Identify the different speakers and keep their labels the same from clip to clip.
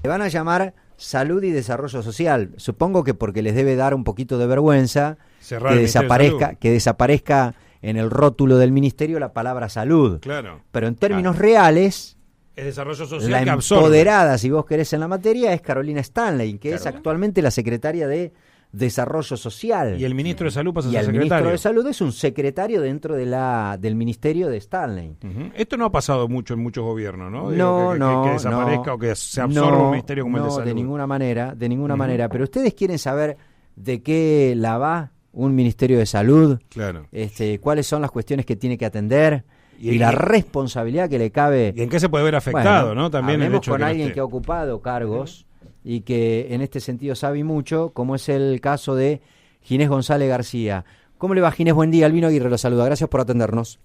Speaker 1: Le van a llamar Salud y Desarrollo Social. Supongo que porque les debe dar un poquito de vergüenza que desaparezca en el rótulo del ministerio la palabra salud.
Speaker 2: Claro.
Speaker 1: Pero en términos reales,
Speaker 2: es desarrollo social
Speaker 1: la
Speaker 2: que absorbe.
Speaker 1: empoderada, si vos querés, en la materia es Carolina Stanley, que es actualmente la secretaria de Desarrollo Social.
Speaker 2: Y el ministro de Salud pasa a ser
Speaker 1: secretario. Y el ministro de Salud es un secretario dentro de del ministerio de Stanley.
Speaker 2: Esto no ha pasado mucho en muchos gobiernos, ¿no?
Speaker 1: Que
Speaker 2: desaparezca o que se absorba un ministerio como el de Salud.
Speaker 1: De ninguna manera. Pero ustedes quieren saber de qué la va un ministerio de Salud,
Speaker 2: claro.
Speaker 1: Cuáles son las cuestiones que tiene que atender y la responsabilidad que le cabe.
Speaker 2: Y en qué se puede ver afectado, ¿no? También el hecho
Speaker 1: con
Speaker 2: de que
Speaker 1: alguien que ha ocupado cargos y que en este sentido sabe mucho, como es el caso de Ginés González García. ¿Cómo le va, Ginés? Buen día, Albino Aguirre lo saluda. Gracias por atendernos.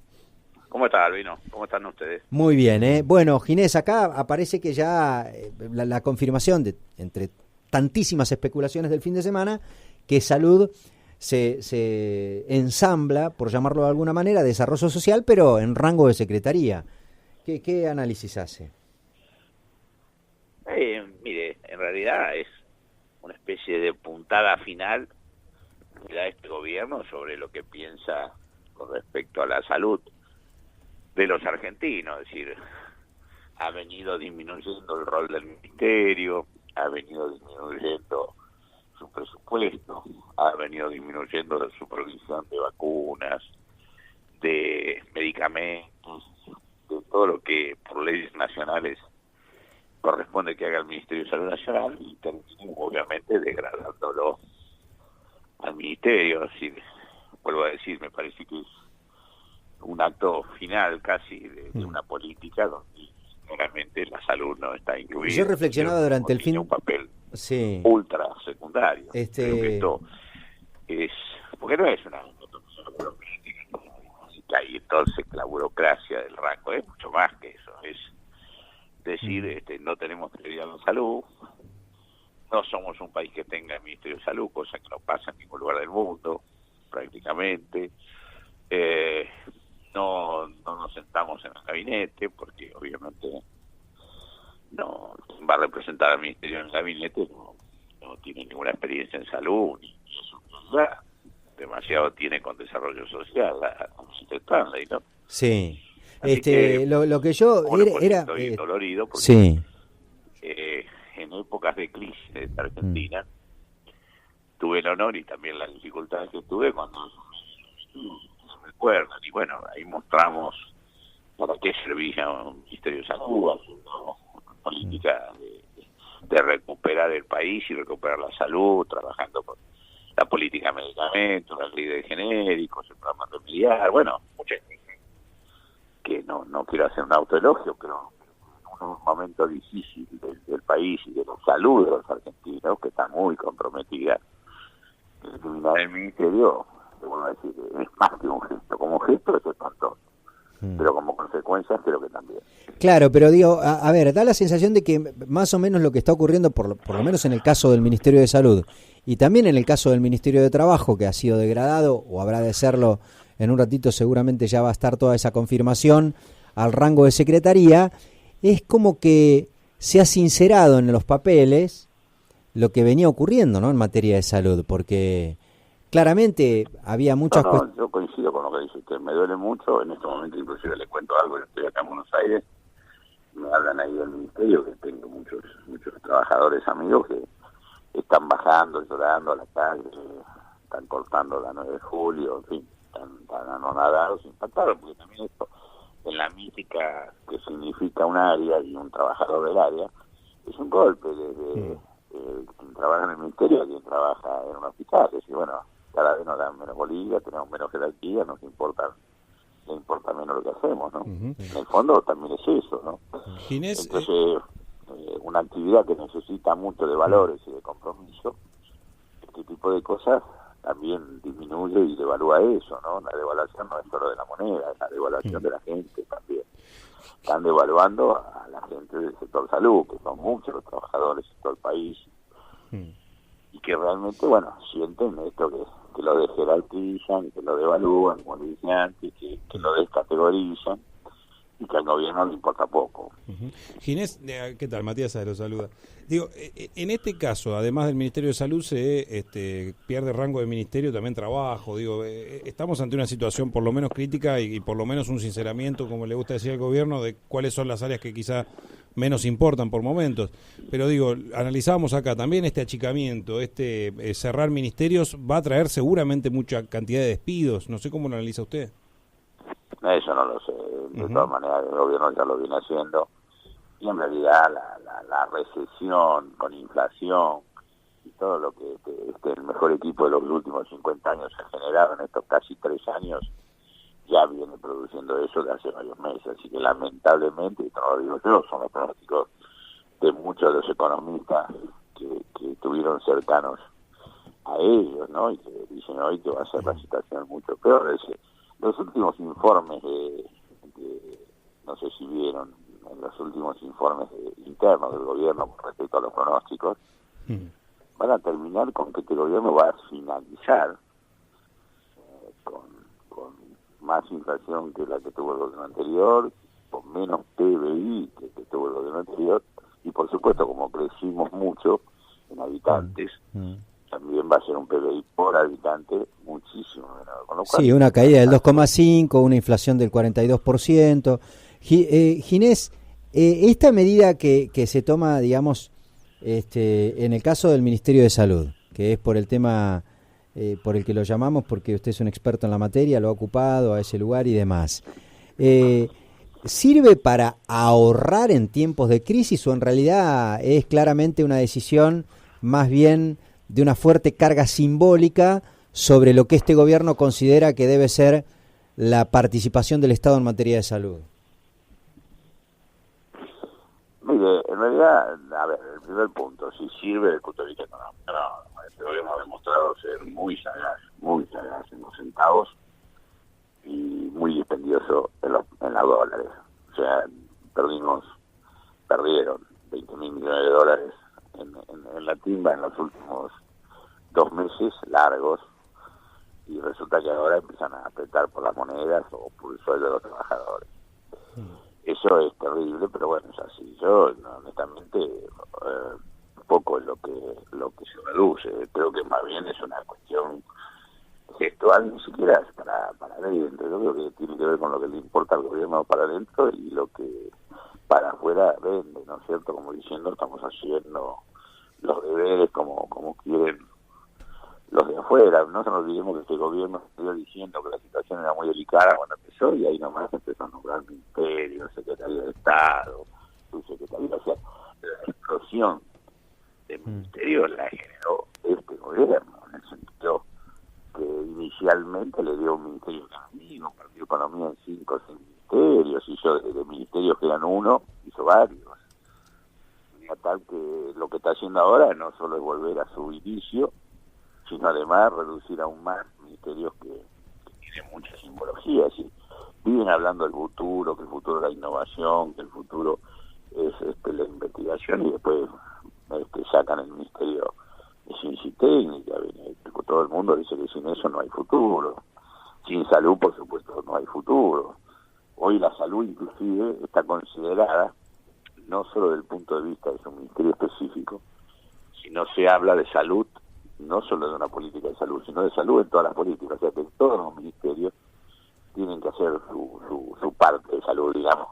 Speaker 3: ¿Cómo está, Albino? ¿Cómo están ustedes?
Speaker 1: Muy bien, ¿eh? Bueno, Ginés, acá aparece que ya la confirmación de entre tantísimas especulaciones del fin de semana, que Salud se ensambla, por llamarlo de alguna manera, Desarrollo Social, pero en rango de secretaría. ¿Qué análisis hace?
Speaker 3: Mire, en realidad es una especie de puntada final que da este gobierno sobre lo que piensa con respecto a la salud de los argentinos. Es decir, ha venido disminuyendo el rol del ministerio, ha venido disminuyendo su presupuesto, ha venido disminuyendo la supervisión de vacunas, de medicamentos, de todo lo que por leyes nacionales corresponde que haga el Ministerio de Salud Nacional, y terminó obviamente degradándolo al Ministerio. Así, vuelvo a decir, me parece que es un acto final casi de una política donde claramente la salud no está incluida.
Speaker 1: Yo reflexionaba durante el fin...
Speaker 3: un papel ultra secundario. Creo que esto es... porque no es una política y entonces la burocracia del rango es mucho más que eso. Es decir, no tenemos prioridad en la salud, no somos un país que tenga el Ministerio de Salud, cosa que no pasa en ningún lugar del mundo, prácticamente. No nos sentamos en el gabinete, porque obviamente no va a representar al Ministerio en el gabinete, no tiene ninguna experiencia en salud, ni eso, demasiado tiene con desarrollo social, Stanley, ¿no?
Speaker 1: Sí. Lo que yo era
Speaker 3: estoy dolorido porque en épocas de crisis de Argentina tuve el honor y también las dificultades que tuve cuando me recuerdan, y bueno, ahí mostramos para qué servía un Ministerio de Salud, haciendo política de recuperar el país y recuperar la salud, trabajando con la política de medicamentos, la ley de genéricos, el programa remediar, bueno, muchas cosas que no quiero hacer un autoelogio, pero en un momento difícil del país y de la salud de los argentinos, que está muy comprometida, eliminar el ministerio, le vuelvo a decir, es más que un gesto. Como gesto es espantoso, pero como consecuencia creo que también.
Speaker 1: Claro, pero digo, a ver, da la sensación de que más o menos lo que está ocurriendo, por lo menos en el caso del Ministerio de Salud, y también en el caso del Ministerio de Trabajo, que ha sido degradado, o habrá de serlo en un ratito, seguramente ya va a estar toda esa confirmación al rango de secretaría, es como que se ha sincerado en los papeles lo que venía ocurriendo, ¿no?, en materia de salud, porque claramente había muchas cuestiones.
Speaker 3: Yo coincido con lo que dice usted, me duele mucho, en este momento inclusive le cuento algo, yo estoy acá en Buenos Aires, me hablan ahí del ministerio, que tengo muchos trabajadores amigos que están bajando, llorando a la calle, están cortando la 9 de julio, en fin, están anonadados, impactados, porque también esto, en la mística que significa un área y un trabajador del área, es un golpe desde quien trabaja en el ministerio a quien trabaja en un hospital. Es decir, bueno, cada vez nos dan menos bolilla, tenemos menos jerarquía, nos importa menos lo que hacemos, ¿no? En el fondo también es eso, ¿no?
Speaker 2: Ginés,
Speaker 3: entonces, una actividad que necesita mucho de valores y de compromiso, este tipo de cosas también disminuye y devalúa eso, ¿no? La devaluación no es solo de la moneda, es la devaluación de la gente también. Están devaluando a la gente del sector salud, que son muchos los trabajadores de todo el país, y que realmente, bueno, sienten esto que lo desjerarquizan, que lo devalúan, como dije antes, que lo descategorizan, y que al gobierno le importa poco.
Speaker 2: Ginés, ¿qué tal? Matías lo saluda. Digo, en este caso, además del Ministerio de Salud, se pierde rango de ministerio, también trabajo. Digo, estamos ante una situación por lo menos crítica y por lo menos un sinceramiento, como le gusta decir al gobierno, de cuáles son las áreas que quizá menos importan por momentos. Pero digo, analizábamos acá también este achicamiento, cerrar ministerios va a traer seguramente mucha cantidad de despidos. No sé cómo lo analiza usted.
Speaker 3: Eso no lo sé. De todas maneras, el gobierno ya lo viene haciendo. Y en realidad la recesión con inflación y todo lo que el mejor equipo de los últimos 50 años se ha generado en estos casi 3 años, ya viene produciendo eso de hace varios meses. Así que lamentablemente, y esto no lo digo yo, son los pronósticos de muchos de los economistas que estuvieron cercanos a ellos, ¿no? Y que dicen hoy que va a ser la situación mucho peor. Los últimos informes no sé si vieron, en los últimos informes internos del gobierno con respecto a los pronósticos, van a terminar con que este gobierno va a finalizar con más inflación que la que tuvo el gobierno anterior, con menos PBI que tuvo el gobierno anterior, y por supuesto, como crecimos mucho en habitantes, también va a ser un PBI por habitante muchísimo menor. Con lo cual,
Speaker 1: sí, una caída del 2,5, una inflación del 42%. Ginés, esta medida que se toma, digamos, en el caso del Ministerio de Salud, que es por el tema por el que lo llamamos, porque usted es un experto en la materia, lo ha ocupado a ese lugar y demás, ¿sirve para ahorrar en tiempos de crisis o en realidad es claramente una decisión más bien de una fuerte carga simbólica sobre lo que este gobierno considera que debe ser la participación del Estado en materia de salud?
Speaker 3: Mire, en realidad, a ver, el primer punto, si sirve desde el punto de vista económico, no, este gobierno ha demostrado ser muy sagaz en los centavos y muy dispendioso en los dólares. O sea, perdieron 20.000 millones de dólares en la timba en los últimos 2 meses largos, y resulta que ahora empiezan a apretar por las monedas o por el sueldo de los trabajadores. Eso es terrible, pero bueno, es así. Yo, honestamente, poco es lo que se reduce. Creo que más bien es una cuestión gestual, ni siquiera es para adentro. Yo creo que tiene que ver con lo que le importa al gobierno para adentro y lo que para afuera vende, ¿no es cierto? Como diciendo, estamos haciendo los deberes como quieren los de afuera. No se nos olvidemos que este gobierno estuvo diciendo que la situación era muy delicada cuando empezó, y ahí nomás empezó a nombrar ministerios, secretario de Estado, subsecretario. O sea, la explosión de ministerios la generó este gobierno, en el sentido que inicialmente le dio un ministerio de Economía, partió Economía en 5 o 6 ministerios, hizo de ministerios que eran uno, hizo varios. Y a tal que lo que está haciendo ahora no solo es volver a su inicio, sino además reducir aún más ministerios que tienen mucha simbología. Es decir, viven hablando del futuro, que el futuro es la innovación, que el futuro es la investigación, y después sacan el ministerio de Ciencia y Técnica. Todo el mundo dice que sin eso no hay futuro. Sin salud, por supuesto, no hay futuro. Hoy la salud inclusive está considerada, no solo desde el punto de vista de su ministerio específico, sino se habla de salud no solo de una política de salud, sino de salud en todas las políticas. O sea, que todos los ministerios tienen que hacer su parte de salud, digamos,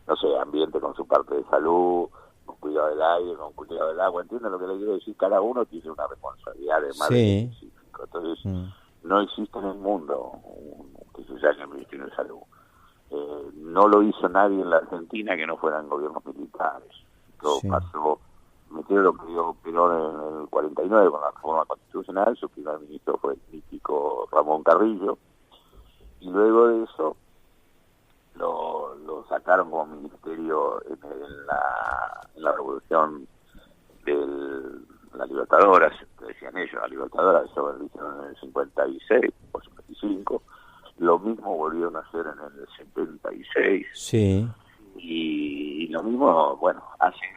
Speaker 3: no sé, ambiente con su parte de salud, con cuidado del aire, con cuidado del agua. ¿Entienden lo que le quiero decir? Cada uno tiene una responsabilidad de más de específico. Entonces, no existe en el mundo que se llame el Ministerio de Salud. No lo hizo nadie en la Argentina que no fueran gobiernos militares. Todo pasó. Metió lo que dio Perón en el 49 con la reforma constitucional. Su primer ministro fue el mítico Ramón Carrillo, y luego de eso lo sacaron como ministerio en la revolución de la Libertadora, decían ellos, la Libertadora, eso lo hicieron en el 56 o 55, lo mismo volvieron a hacer en el 76, y lo mismo, bueno, hacen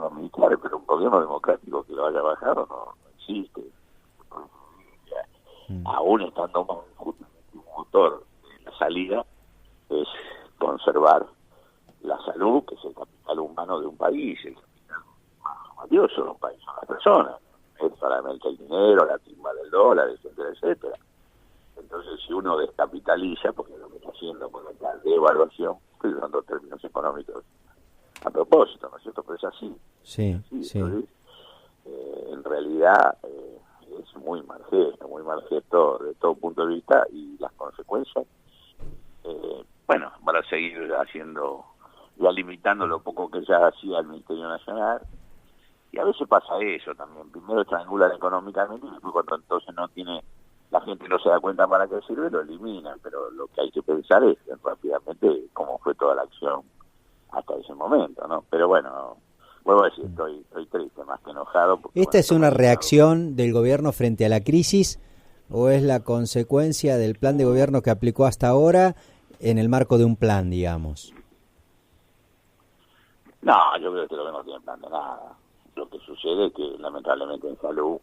Speaker 3: los militares, pero un gobierno democrático que lo haya bajado no existe. Aún estando un motor en la salida, es conservar la salud, que es el capital humano de un país, el capital más valioso de un país, son las personas, no es solamente el dinero, la timba del dólar, etcétera, etcétera. Entonces, si uno descapitaliza, porque lo que está haciendo con la devaluación, estoy usando términos económicos a propósito, ¿no es cierto? Pero es así.
Speaker 1: Sí,
Speaker 3: ¿sí?
Speaker 1: sí.
Speaker 3: Entonces, en realidad es muy mal gesto de todo punto de vista, y las consecuencias, bueno, van a seguir haciendo, ya limitando lo poco que ya hacía el Ministerio Nacional, y a veces pasa eso también. Primero estrangulan económicamente, y después cuando entonces no tiene, la gente no se da cuenta para qué sirve, lo eliminan. Pero lo que hay que pensar es rápidamente cómo fue toda la acción hasta ese momento, ¿no? Pero bueno, vuelvo a decir, estoy triste, más que enojado. Porque,
Speaker 1: ¿Esta es una reacción del gobierno frente a la crisis o es la consecuencia del plan de gobierno que aplicó hasta ahora en el marco de un plan, digamos?
Speaker 3: No, yo creo que el gobierno no tiene plan de nada. Lo que sucede es que lamentablemente en salud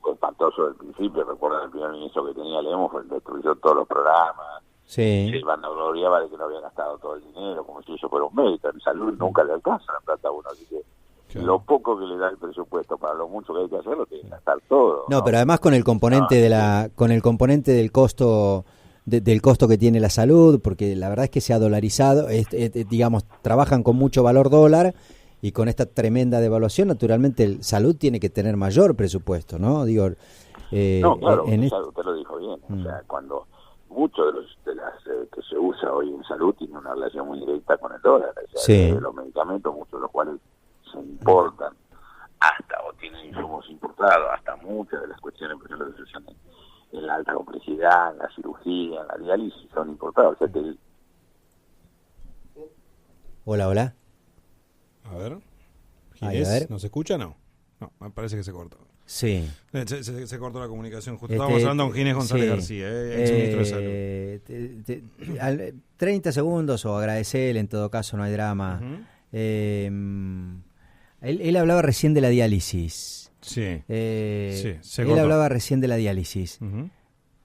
Speaker 3: fue espantoso del principio. Recuerdan el primer ministro que tenía Lemos, fue el que destruyó todos los programas.
Speaker 1: Sí.
Speaker 3: Se vanagloriaba de que no había gastado todo el dinero, como si eso fuera un mérito. En salud nunca le alcanza la plata a uno, así que lo poco que le da el presupuesto para lo mucho que hay que hacer, lo tiene que gastar todo.
Speaker 1: No, pero además con el componente con el componente del costo del costo que tiene la salud, porque la verdad es que se ha dolarizado, digamos, trabajan con mucho valor dólar, y con esta tremenda devaluación, naturalmente, el salud tiene que tener mayor presupuesto, ¿no? Digo,
Speaker 3: no, claro, usted lo dijo bien. O sea, cuando mucho de las que se usa hoy en salud tiene una relación muy directa con el dólar. O sea,
Speaker 1: sí.
Speaker 3: Los medicamentos, muchos de los cuales se importan, hasta o tienen insumos importados, hasta muchas de las cuestiones, por ejemplo, que se usan en la alta complejidad, en la cirugía, en la diálisis, son importados. O sea, que
Speaker 1: Hola.
Speaker 2: A ver.
Speaker 1: Ay, a ver.
Speaker 2: ¿Nos escucha? No, me parece que se cortó.
Speaker 1: Sí.
Speaker 2: Se cortó la comunicación. Justo estábamos hablando con Ginés González García, ex ministro de Salud.
Speaker 1: 30 segundos o agradecerle, en todo caso, no hay drama. Él hablaba recién de la diálisis.
Speaker 2: Sí. Se
Speaker 1: él
Speaker 2: cortó.
Speaker 1: hablaba recién de la diálisis.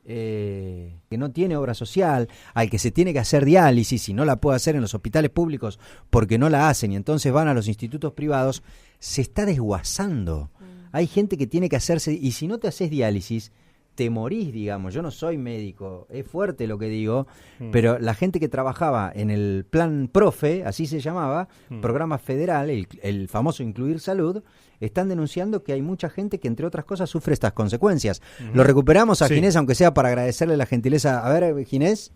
Speaker 1: Que no tiene obra social, al que se tiene que hacer diálisis y no la puede hacer en los hospitales públicos porque no la hacen y entonces van a los institutos privados, se está desguazando. Hay gente que tiene que hacerse, y si no te haces diálisis, te morís, digamos. Yo no soy médico, es fuerte lo que digo, pero la gente que trabajaba en el plan PROFE, así se llamaba, programa federal, el famoso Incluir Salud, están denunciando que hay mucha gente que, entre otras cosas, sufre estas consecuencias. Lo recuperamos a Ginés, aunque sea para agradecerle la gentileza. A ver, Ginés.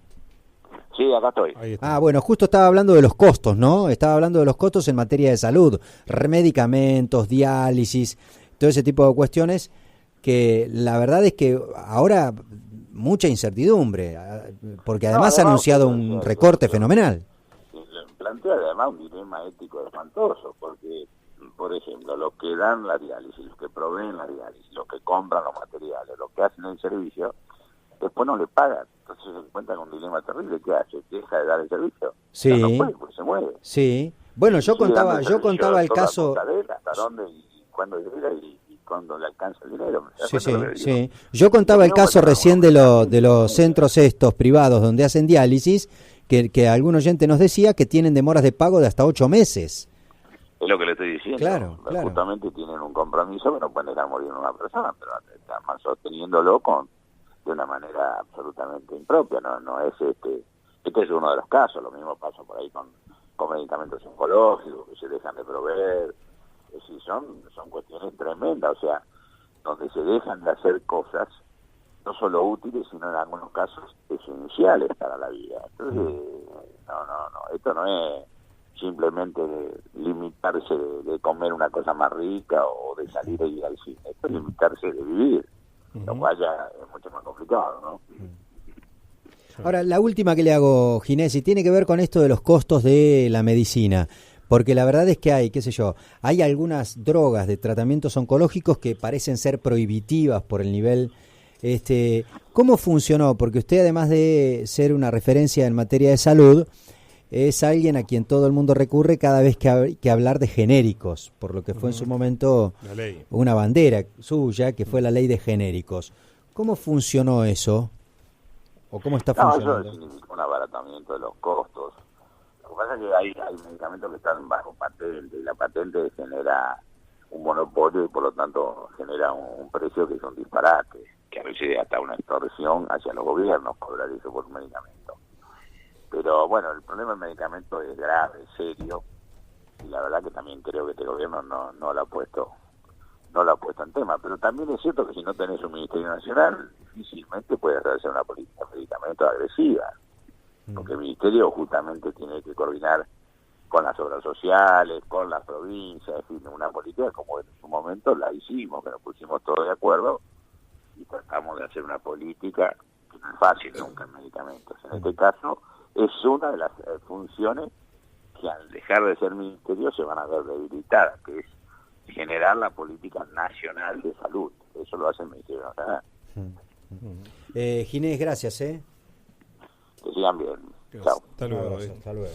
Speaker 3: Sí, acá estoy.
Speaker 2: Ahí está.
Speaker 1: Bueno, justo estaba hablando de los costos, ¿no? Estaba hablando de los costos en materia de salud, medicamentos, diálisis, todo ese tipo de cuestiones, que la verdad es que ahora mucha incertidumbre, porque además ha anunciado un recorte fenomenal.
Speaker 3: Plantea además un dilema ético espantoso, porque, por ejemplo, los que dan la diálisis, los que proveen la diálisis, los que compran los materiales, los que hacen el servicio, después no le pagan. Entonces se encuentra con un dilema terrible. ¿Qué hace? ¿Deja de dar el servicio?
Speaker 1: Sí.
Speaker 3: No puede, pues se mueve.
Speaker 1: Sí. Bueno, yo contaba el caso.
Speaker 3: ¿Hasta dónde y cuándo llega y cuando le alcanza el dinero?
Speaker 1: Sí. Yo contaba el caso recién de los centros estos privados donde hacen diálisis, que algún oyente nos decía que tienen demoras de pago de hasta 8 meses.
Speaker 3: Es lo que le estoy diciendo.
Speaker 1: Claro.
Speaker 3: Justamente tienen un compromiso que no pueden dejar morir a una persona, pero están sosteniéndolo de una manera absolutamente impropia. No es este es uno de los casos. Lo mismo pasa por ahí con medicamentos oncológicos que se dejan de proveer. Es decir, son cuestiones tremendas, o sea, donde se dejan de hacer cosas no solo útiles, sino en algunos casos esenciales para la vida. Entonces, esto no es simplemente limitarse de comer una cosa más rica o de salir e ir al cine. Esto es limitarse de vivir, lo cual ya es mucho más complicado, ¿no?
Speaker 1: Ahora, la última que le hago, Ginés, y tiene que ver con esto de los costos de la medicina. Porque la verdad es que hay algunas drogas de tratamientos oncológicos que parecen ser prohibitivas por el nivel. ¿Cómo funcionó? Porque usted, además de ser una referencia en materia de salud, es alguien a quien todo el mundo recurre cada vez que hay que hablar de genéricos, por lo que fue en su momento una bandera suya, que fue la ley de genéricos. ¿Cómo funcionó eso? ¿O cómo está
Speaker 3: No,
Speaker 1: funcionando?
Speaker 3: eso significa un abaratamiento de los costos. Lo que pasa es que hay medicamentos que están bajo patente y la patente genera un monopolio y por lo tanto genera un precio que es un disparate, que a veces hasta una extorsión hacia los gobiernos cobrar eso por un medicamento. Pero bueno, el problema del medicamento es grave, serio, y la verdad que también creo que este gobierno no lo ha puesto en tema. Pero también es cierto que si no tenés un Ministerio Nacional, difícilmente puedes hacer una política de medicamentos agresiva, porque el Ministerio justamente tiene que coordinar con las obras sociales, con las provincias, en fin, una política como en su momento la hicimos, que nos pusimos todos de acuerdo y tratamos de hacer una política que no es fácil nunca en medicamentos. En este caso es una de las funciones que al dejar de ser ministerio se van a ver debilitadas, que es generar la política nacional de salud. Eso lo hace el Ministerio Nacional.
Speaker 1: Ginés, gracias.
Speaker 3: Que sigan bien. Chao.
Speaker 2: Hasta luego.
Speaker 1: Hasta luego.